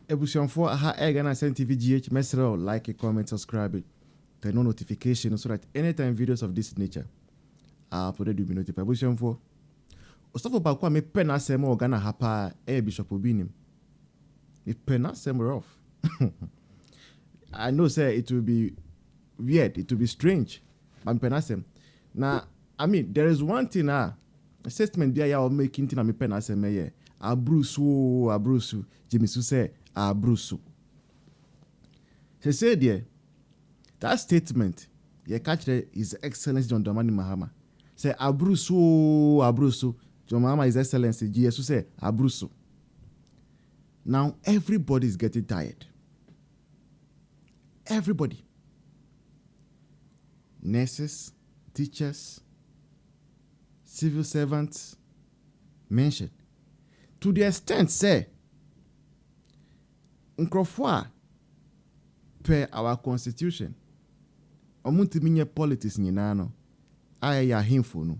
ebusianfo aha Ghana TV GH mesrel like, comment, subscribe, turn on notification so that anytime videos of this nature are uploaded, you be notified. Ebusianfo Ostafo ba kwa me pen asem o Ghana hapa Bishop Obinim. Me pen asem rough. I know say it will be weird, it will be strange. But pen asem. Now, I mean, there is one thing a statement be ya making thing me pen asem ye. Abrusu. Jimmy Su say abrusu. He said there, that statement, ye catch His Excellency John Dramani Mahama. Say abrusu. John Mahama, His Excellency, Jesus say abrusu. Now everybody is getting tired. Everybody. Nurses, teachers, civil servants, mentioned. To the extent, say, nkrofo per our constitution, omuntu minye politics nyina no, aya himfo no.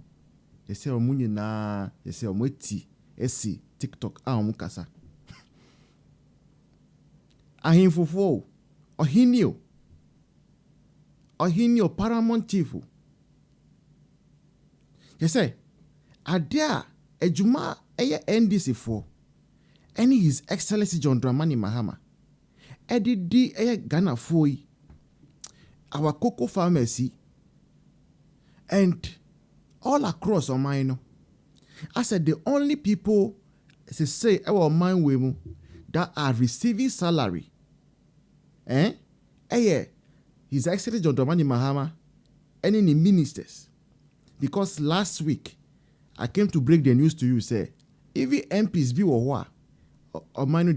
Yese omunye na, yese omweti, esi TikTok a omukasa. Ahimfofo, ohinio Paramout Chief. Yese, adia ejuma eye NDC for any His Excellency John Dramani Mahama. Edidi eye Ghana foi our cocoa pharmacy and all across Omaino. I said the only people say our mind wemu that are receiving salary. His Excellency John Dramani Mahama and any ministers. Because last week I came to break the news to you, say, even MPs be or Omaino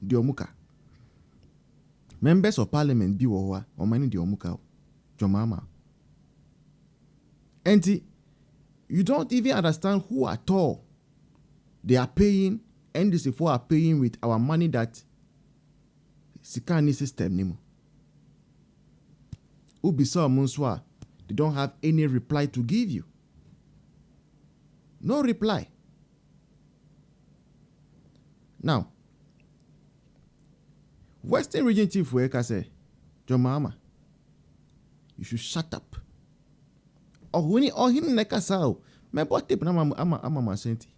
Diomuka. Members of Parliament be or Omaino Diomuka. Jomama. And you don't even understand who at all they are paying, and this are paying with our money that Sikani system nimo. Ubisa Munswa, they don't have any reply to give you. No reply. Now, Western Region Chief Weka say, John Mahama, you should shut up. Or when he neka sao, me bote ama senti.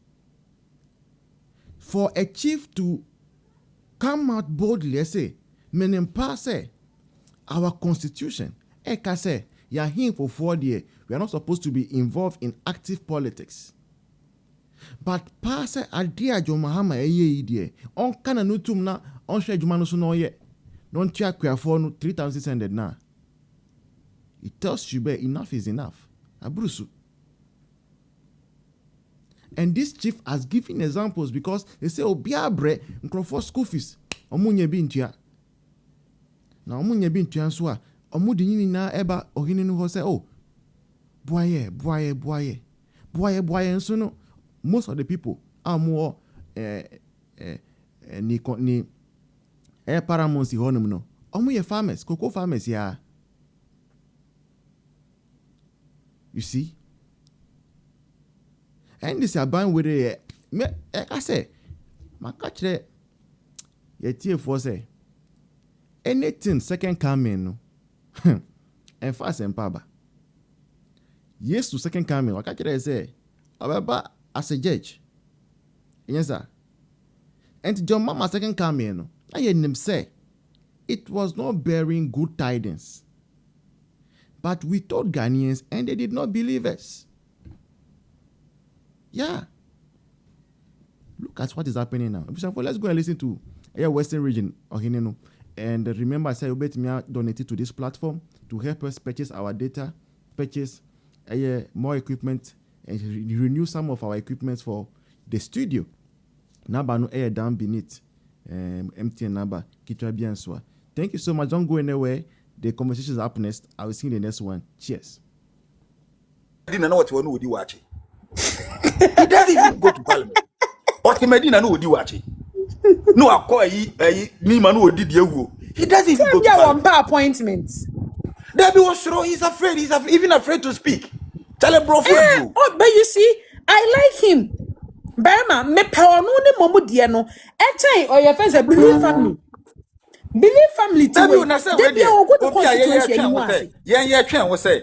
For a chief to come out boldly and say, menempa say, our constitution, eka say, ya him for 4 years, we are not supposed to be involved in active politics. But pass idea John Mahama idea. On kana nutum na on share jumano so no ye. Don't check for no 3,600 na. It tells you enough is enough. Abrusu. And this chief has given examples because they say obiabre nkrofo school fees. Omunye bi ntua. Na omunye bi ntua so a omudi nyini na eba ohini no ho say oh boye nso no. Most of the people are more ni Paramout si honum no. Omu farmers, cocoa farmers ya. You see? And this are buying with I say, my catcher ye tear for say anything second coming no. And fast and paba. Yes to second coming. What catcher say? Ababa as a judge. Yes, sir. And John Mama second coming, I heard him say it was not bearing good tidings. But we told Ghanaians and they did not believe us. Yeah. Look at what is happening now. Let's go and listen to Western Region Ohineno. And remember, I said you bet me donated to this platform to help us purchase our data, purchase more equipment, and renew some of our equipment for the studio. Naba no air down beneath MTN number. Thank you so much. Don't go anywhere. The conversation is up next. I will see you in the next one. Cheers. I didn't know what you would do watching. He doesn't even go to Parliament. But he didn't know what you watching. No, I call me man who did you. He doesn't even go to Parliament. Appointments. Debbie was sure he's afraid. Even afraid to speak. Tell him, bro. Oh, but you see, I like him. Berma, me power no ni momu die no. Echen or your friends a believe family. Believe family to Dabi way. una say They we be a dey. good Obi a constituency twen you wo want say. say. Yen twen wo say.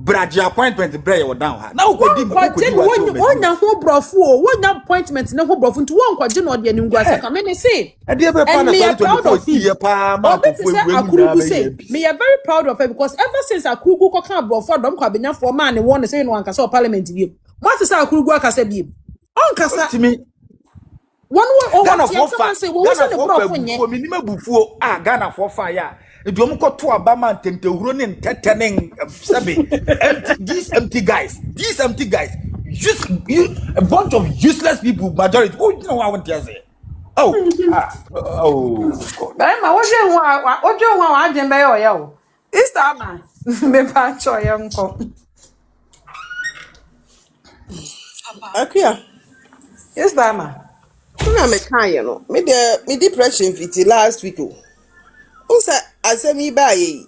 Braji appointment bre you down ha. Na ukodi Kwaje no wonya ho brofo o wonya appointment na ho brofo nti won kwaje no de anim guasa ka me ne say e dey be pa and na me are proud 2024 of him tie pa ma obi Akufo to say ewu nyina Akurugu be say ye. me are very proud of her because ever since Akurugu ko kan brofo dom kwa benya for man ne won say no ankasa parliament bi what to say Akurugu akasa bi on kasa Otimi one way Ghana what for someone fa say we say Ghana the for fa brofo nye bufuo minima bufuo Ghana for fa ya edu omko to abama ntentehuro ne ntetene sabe these empty guys a bunch of useless people majority oh you know what I want to say oh god ma wo je wa ajen be yo ya o Easter man me pa cho ye nko Akuya, Easter man na me kan ye no. Me depression fiti last week o. Unsa asemi ba ye.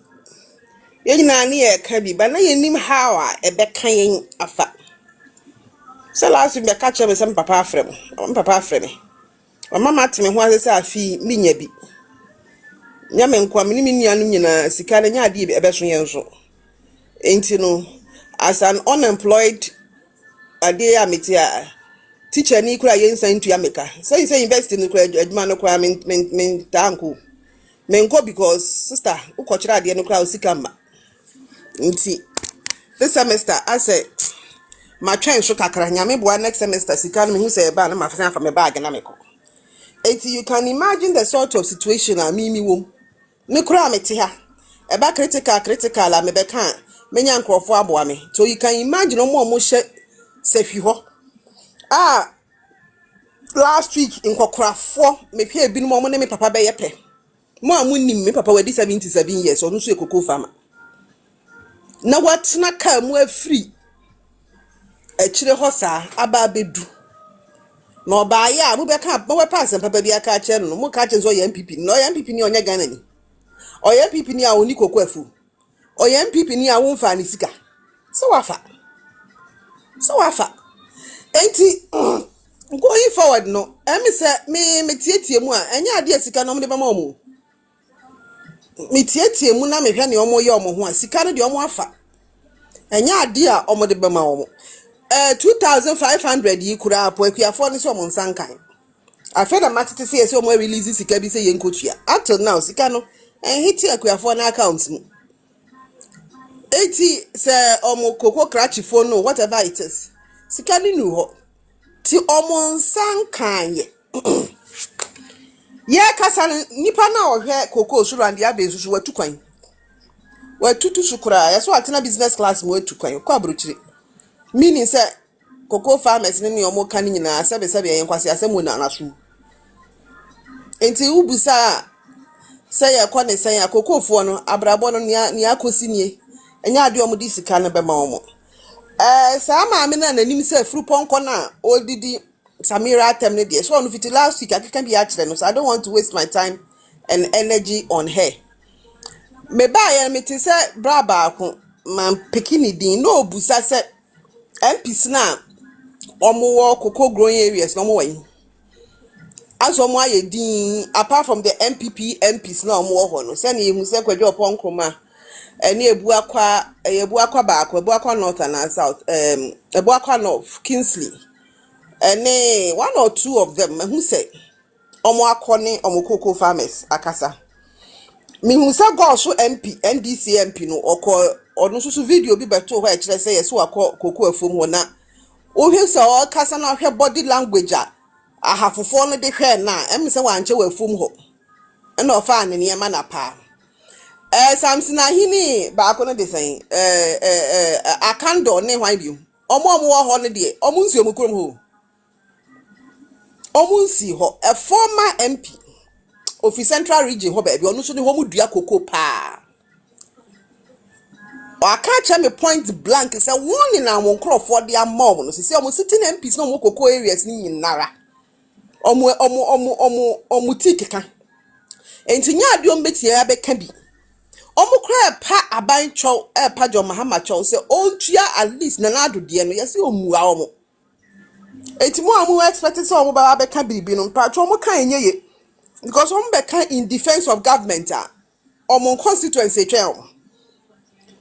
Ye nyina ne ye ka bi, ba na ye nim how a e be kan yen afa. So last week me catch me some papa afrem. Papa afrem me. Mama teme ho ase sa afi me nya bi. Nya me nkwa me ni me nuanu nyina sika na nya ade e be so yen so. Enti no as an unemployed ade a meti a teacher ni kura yen san tuya meka. Say university ni kura adwuma no kura men tanko. Menko because sister ukochira ade no kura osika ma. Nti this semester I say my train so kakra nyame boa next semester sika no me hu say ba na ma fa me bag na meko. Enti you can imagine the sort of situation a me wom. Me kura meti ha. Eba critical la me be kan menya nkrofo aboa me. So you can imagine omo hye sefwi ho. Ah last week in Kokrafo, me pay bin mo ne me papa be yepe. Mo amunim me papa wadi 77 years onu so ekoko farmer. Na what na ka mu afri e kire ho sa aba bedu. Na oba ya mu be ka mo we pass papa bi aka kire no mo ka kire so ye MPP. No ye MPP ni onya Ghana ni. O ye MPP ni a oni koko afu. O ye MPP ni a won fa ni sika. So wafa. So wafa. Enti going forward no emi say me tietie mu a enya ade sika no mo de ba ma mo me tietie mu na me hwe ne omo ye omo ho a sika no de omo afa enya ade a omo de ba ma omo 2500 yi kura apo akuafo ne so omo nsankan afa na matete say so omo release sika bi say ye nkotua until now sika no hiti akuafo na account mu 80 say omo koko krachifo no whatever it is sika ni nu ho ti omo nsankan ye ye kasa nipa na ohwe koko suru ande abezuzu watukwan watutu sukura ya so atena business class mo watukwan ko abrochire meaning say koko farmers ne omo kan nyina sebe ye nkwase asemu na naso enti ubusa say ya kwa ne say ya koko fo no abrabo no ne akosi nie enya ade omo di sika ne be ma omo sa ma me na nanim say fruponko na odidi Samira atemne de so on fit last week akeka bi akire no so I don't want to waste my time and energy on her me ba ya me ti say bra ba ko man pekini din no obusa say MPs na omo wo koko growing areas no mo wan aso mo aye din apart from the MPs na omo wo ho no say na ehu say kwadwo oponkroma ene ebu akwa ba akwa north and south ebu akwa north Kingsley ene one or two of them who say omo akone omo cocoa farmers akasa me hu say go so MP NDC MP no okọ onu susu video bi beto ho e kire say yes wakọ cocoa afom ho na o hwe say o kasa na hwe body language a ahafofo no de hwe na em say wanche wafom ho na ofa ne ne ma na pa Samson ahini ba ko no de say akando ne hwan bi omo wo ho no de omo nsi omukrom ho omunsi ho a former MP of Central Region ho baby onu so ne ho mudua koko pa o aka cha me point blank say won na won crofo de amom no say omo sitting MPs no mo koko areas ni nyinara omo tikeka enti nya ade om betie ya beka bi omo kra pa aban chow pa jo mahama chow say ontua at least na nado de no yesi omua omo Eti mo amu expect say omo ba be ka biribi no pa tro mo kan enye ye because omo be kan in defense of government omo constituency twa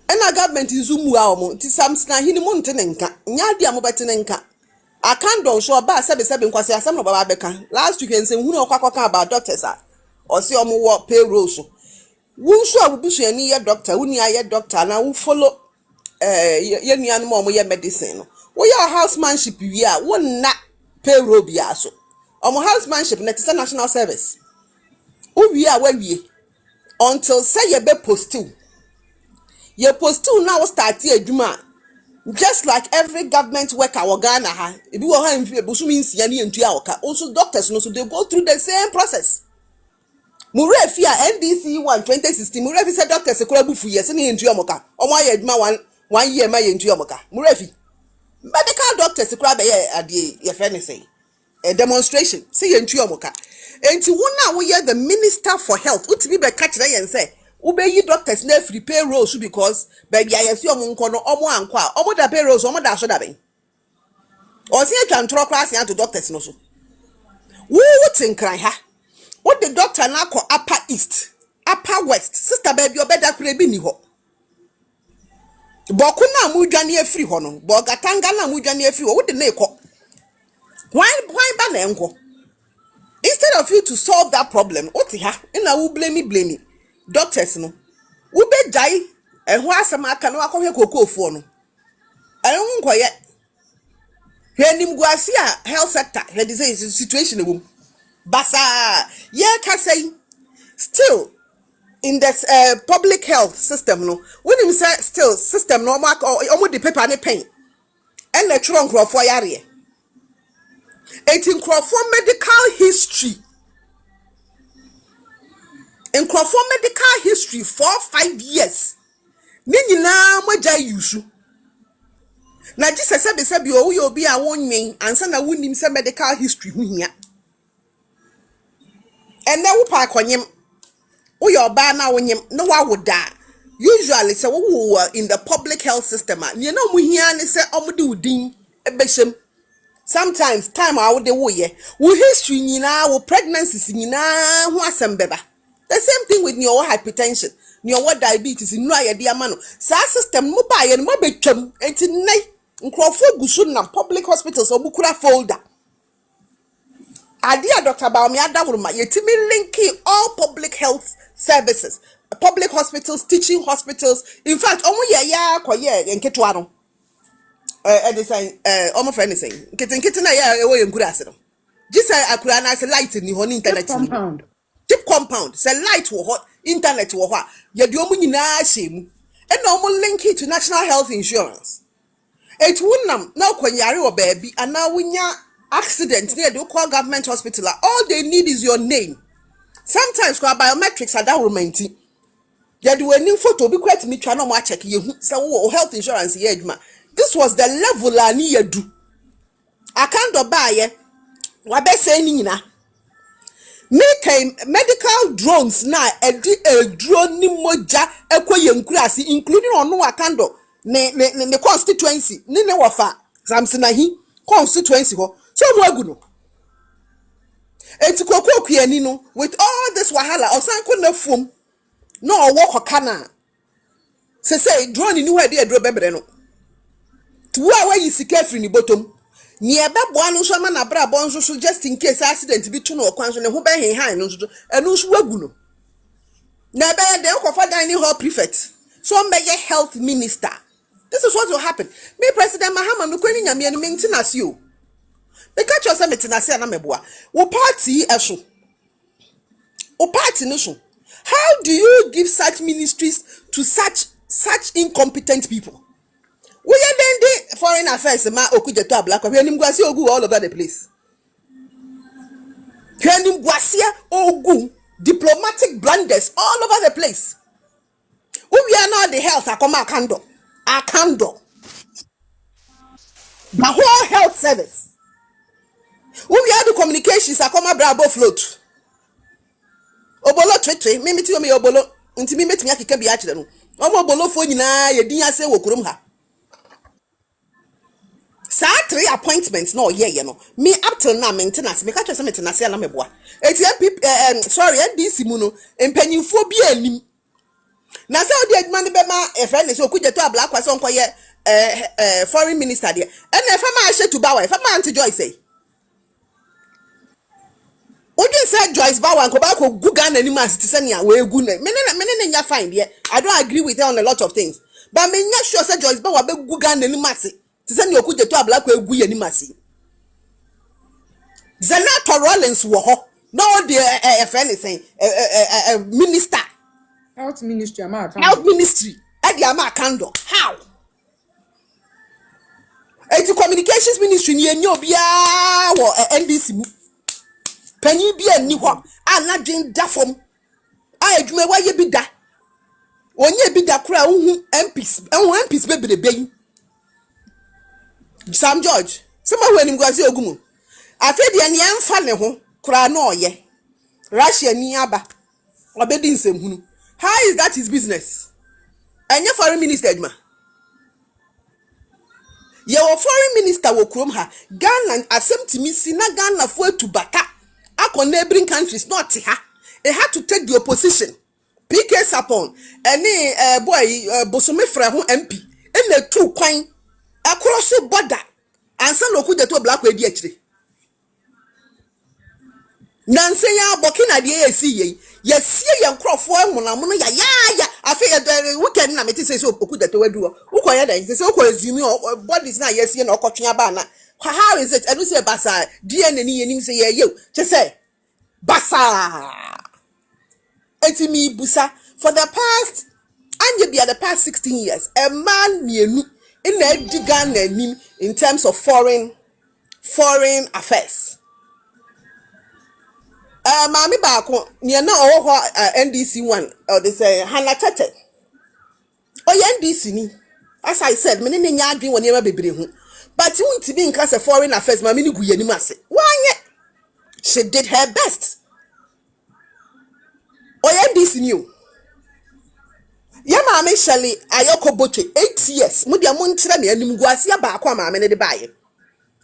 ena government nzu mu a omo ti samsna hini mo nte ne nka nya dia mo bete ne nka akando so ba sebe nkwase asem no baba beka last week ense hu no kwakwa about doctors o se omo wo payroll so wu so abubusu ani ye doctor wu ni aye doctor na wu follow ye nuan mo omo ye medicine no wo ya housemanship wi a wo na payroll bia so omo housemanship na tisa national service wo wi a wa wi until say ye be postil ye postil na wo start adwuma just like every government worker wo Ghana ha ebi wo ha mfi ebusumi nsia ne entu a woka also doctors no so they go through the same process murefi a NDC 2016 murefi say doctors ekura bufu ye se ne entu amoka omo aye adwuma one year ma ye entu amoka murefi medical doctors ekura be ye ade ye fe ne say a demonstration say ye entu amoka enti wona wo ye the minister for health utibi be catch na yen say ubeyi doctors na free payroll so because baby ayesi omo nko no omo anko a omo da payroll so omo da so da ben o se atwa ntro class yan to doctors no so wo tinkran ha wo the doctor na ko upper east upper west sister baby obeda kure bi ni ho boku na mu dwane afiri ho no bo gatanga na mu dwane afiri ho wo de na ekọ why ba na enko instead of you to solve that problem oti ha na wo blame doctors no wo be jai eho asem aka na akọhwe kokofo no ehun nkoye hwenim guase a health sector he disease situation ebum basa ye ka say still in this public health system no when him say still system no omo the paper ne pen and the tron crofo yare etin crofo medical history in crofo medical history 4-5 years ni nyina moja yusu na jise sebi o yo bi a wonwen ansa na wonim se medical history hu hia ene wo pa akonyem uyo ba na wonyem no wa woda usually say wo in the public health system ne na mu hia ne say omde udin ebeshem sometimes time a wo de wo ye wo history nyina wo pregnancies nyina ho asembeba the same thing with your hypertension your diabetes no ayede amano sa system mo ba ye no betwam enti nei nkrofo gusu na public hospitals obukura folder Adia Dr. Baomi Adawuruma yetimi linking all public health services, public hospitals, teaching hospitals. In fact, omo ya koye enketwa no. Omo friend is saying, nkete na ya ewo yenkura ase no. Just akura na say light ni ho ni internet ni. Tip compound, say light wo ho, internet wo ho. Ye de omo nyina hyemu. E na omo link it to national health insurance. Et wunam na kwanyare wo baabi ana wunya accident near the call government hospital. All they need is your name. Sometimes biometrics are that romantic. You do a new photo be quite me try no more check you health insurance here. This was the level I need do. I can't buy what they say nina. Make medical drones now a drone ni moja ekwe including on no akando ne constituency ni ne wafa samsinahi constituency ho so mo aguno enti kokoko kwiani no with all this wahala osanko na fom no owo kana say drone ni ho de adro bebre no tuwa wa yi sika free ni bottom ni ebebo anu so ma na bra bon so just in case accident bi tu no okwan so ne ho be hen no so enu so aguno na be de ko fa dan ni hall prefect so mbeye health minister. This is what will happen. Me President Mahama no kwani nyame no maintenance you. They catch us maintenance na meboa. Wo party eso. O party no so. How do you give such ministries to such incompetent people? We are then the foreign affairs ma okujeto abla kwa hwenim gwase ogu all over the place. Hwenim gwase ogu diplomatic blunders all over the place. We are now the health akoma akando. The whole health service. We are the communications akoma brabo float. Obolo twetwe mimi ti omi obolo nti mimi metimi akeka bi akire no. Omo obolo fo nyina ye din ase wo kurom ha. Sa 3 appointments no ye no. Me up till now maintenance. Me catch some maintenance na me boa. Eti sorry, NDC mu no empanyimfo bi anim. Na say odi adwuma ne be ma e friend say okuje to abla kwase onko ye foreign minister there. And e fa ma ahye to bawa, e fa ma anti Joyce say. Oje say Joyce bawa nko ba ko gu Ghana ni mas ti ne a we gu na. Me ne nya fine there. I don't agree with her on a lot of things. But me nya sure say Joyce bawa be gu Ghana ni mas. Ti se ne okuje to abla ko egu ye ni mas. Senator Rollins wo ho. No the if anything minister Health ministry health ministry e dey am akando how eti communications ministry ni enyo bia wo NDC mu panyi bia ni ho anadwen da fom a adwuma wa ye bi da onye bi da kura uhu MPs bebrebe yi Sam George sama hu anim gwase ogumu afi de ne emfa ne ho kura na oye Russia ni aba obedi nsemhunu. How is that his business? Enye foreign minister adwuma. Ye wo foreign minister wo krom ha Ghana asem timi si na Ghana fo atubata akọ neighboring countries not ha. It had to take the opposition. PK Sapon any boy Bosome fra ho MP ene tu kwan across the border ansa no ku de to black we di akire. Nanse ya bokina de yesi ye yesie ye nkrofo amunamuno ya afi ye weekend na meti say so okudato wadu ukoya dan say so assume bodies na yesie na okotwea ba na how is it enu say basa DNA ni yenim say ye che say basa etimi busa for the past anje bia the past 16 years a man mienu in Ghana nim in terms of foreign affairs. Mami baako ne na owo ho NDC one or they say Hana Tete. Oh NDC ni. As I said, me ne nya adwen woni ma bebre hu. But you want to be in class of foreign affairs, mami ni gu yanim ase. Why? She did her best. Oh NDC ni o. Ya mami Shirley Ayɛka Boche 8 years. Mu dia mon kire na anim gu ase baako mami ne de baaye.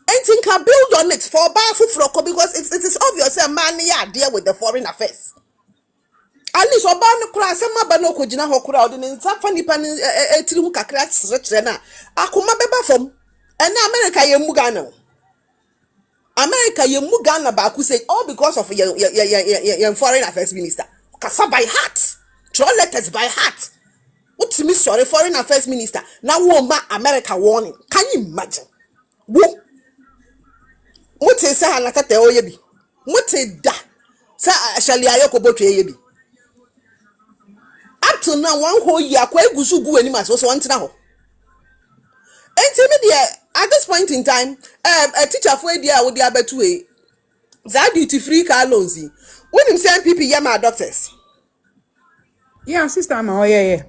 Anything can build on it for Bafufroko because it is obvious a man ya deal with the foreign affairs. At least Obama class and Mabano Kujina Hokura in Safani Pan Etilu Kakra Sretrena. Akuma beba from and America Yemugano. America Yemugana Baku say all because of your foreign affairs minister. Kasa by heart. Draw letters by heart. What's me sorry foreign affairs minister? Now woma America warning. Can you imagine? Whoop. What is say Hana Tete oye bi? What is da? Say Shirley Ayɛka Boche ye bi. Up to now one whole year kwa egusu gu ani maso so wantina ho. Enti at this point in time a teacher for dia wo dia betu e. Za duty free car loans yi. When him say MPP yama doctors. Yeah, sister ma yeah.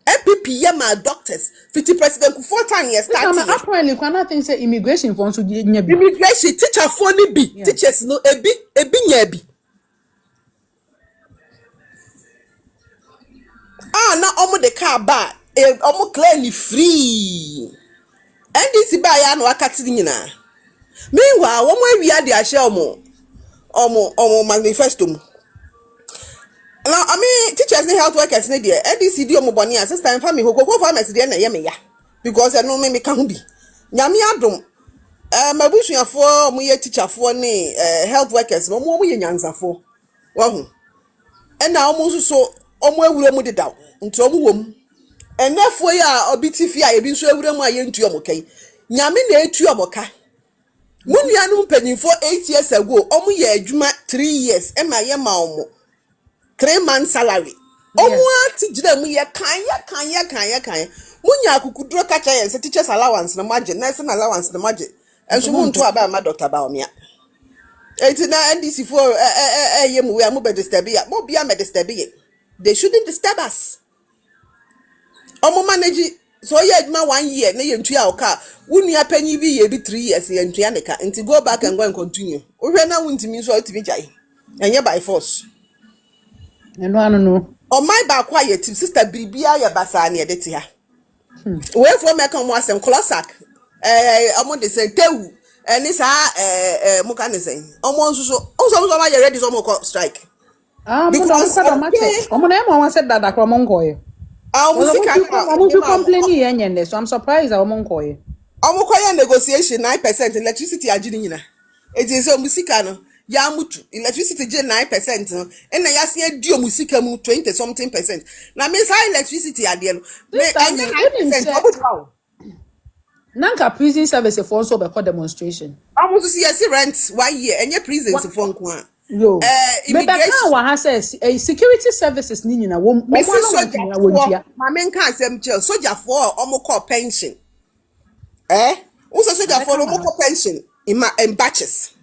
MPP yama doctors. 50 President Kufuor time years starting. Apparently kana think say immigration funds so nya bi. Immigration teacher for ni bi. Yeah. Teachers no ebi nya bi. Na omo de car ba omo clear ni free. NDC ba ya no akati nyina. Meanwhile, omo awia de ahye omo manifesto mu. Now, I mean, teachers and health workers need there. NDC do omo boni sister and family go farmers there na ye me ya. Because I know me can be. Nyame adom. Mabusuafo mo ye teacherfo ne health workers no mo ye nyansafo. Wa hu. And na omo so omo awura mu dedaw. Nti omo wom. Enefo ya obitifi a ebi nso awura mu a ye ntu omo kai. Nyame na etu omo ka. Munuanu mpanyimfo 8 years ago omo ye adwuma 3 years e ma ye ma omo 3 months salary. Omo ati gina mu ye kan. Munya akukuduro kacha ye se teachers allowance na maje, nursing allowance na maje. Enso mu nto aba ma doctor ba omia. Enti na NDC for ye mu we amu be disturb ya. Mo bia me disturb ye. They shouldn't disturb us. Omo manage so ye adwuma 1 year na ye ntua oka. Wunu apanyi bi ye bi 3 years ye ntua neka. Enti go back and go and continue. Ohwe na wuntimi so otimi jai. Enye by force. No. O my ba kwa ye sister Bibia ya basa na ye de ti ha. We for me kan mo asem closak Omo de say tewu eni sa mo kan say omo nso ma ye ready so mo strike because omo na mo said that akro mo nkoye omo fi complain yen so I'm surprised that omo nkoye omo koye negotiation 9% electricity agini nyina eti say musika no ya mutu electricity je 9% no na ya se adi musika mu 20 something percent na me say electricity ade no me enye 9% obo Nanka prison service for also be demonstration. I'm to see yes rent 1 year and your prisons for one. Yo. Immigration says security services ni nyina wo my main can say soldier for omo call pension. Also soldier for omo call pension in batches.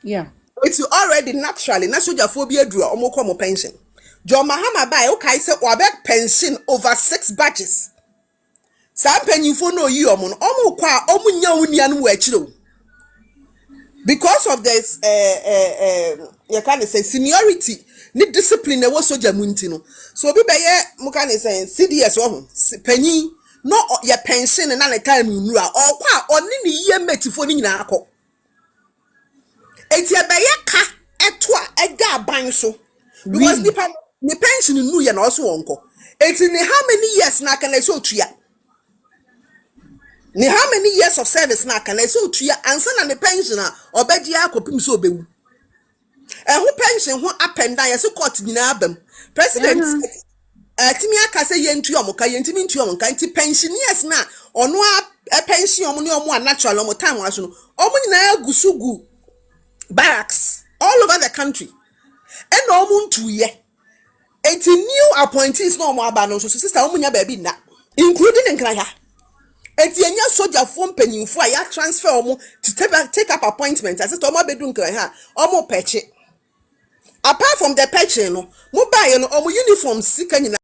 Yeah. It's already naturally na soldier for be adru omo call mo pension. John Mahama buy okay say obe pension over 6 batches. Some penyifo no yi omo no omo kwa omo nya unia no achiro because of this you can say seniority ni discipline na wo soja munti no so obi be ye mo can say CDS wo penyi no ye pension na na time nuru a okwa oni ni ye metifo ni nyina akọ eti be ye ka eto a ega aban so because ni pension nuru ye na also wonko eti ni how many years na can so tuya ni how many years of service na can I so tuya ansa na ne pension a obedi akopim so obewu who pension who up and down yes court nyina abam president timi aka say yentu omoka yentimi ntu omoka nti pensioners na ono a pension omo ne omo natural omo time waso no omo nyina agusugu barracks all over the country and omo ntuye enti new appointees no omo aba no so sister omo nya ba bi na including nkraya enti enya soldier for mpanyinfo a ya transfer omo to take up appointment as to omo bedu nkran ha omo peche apart from the peche no mo buy no omo uniform sika nyina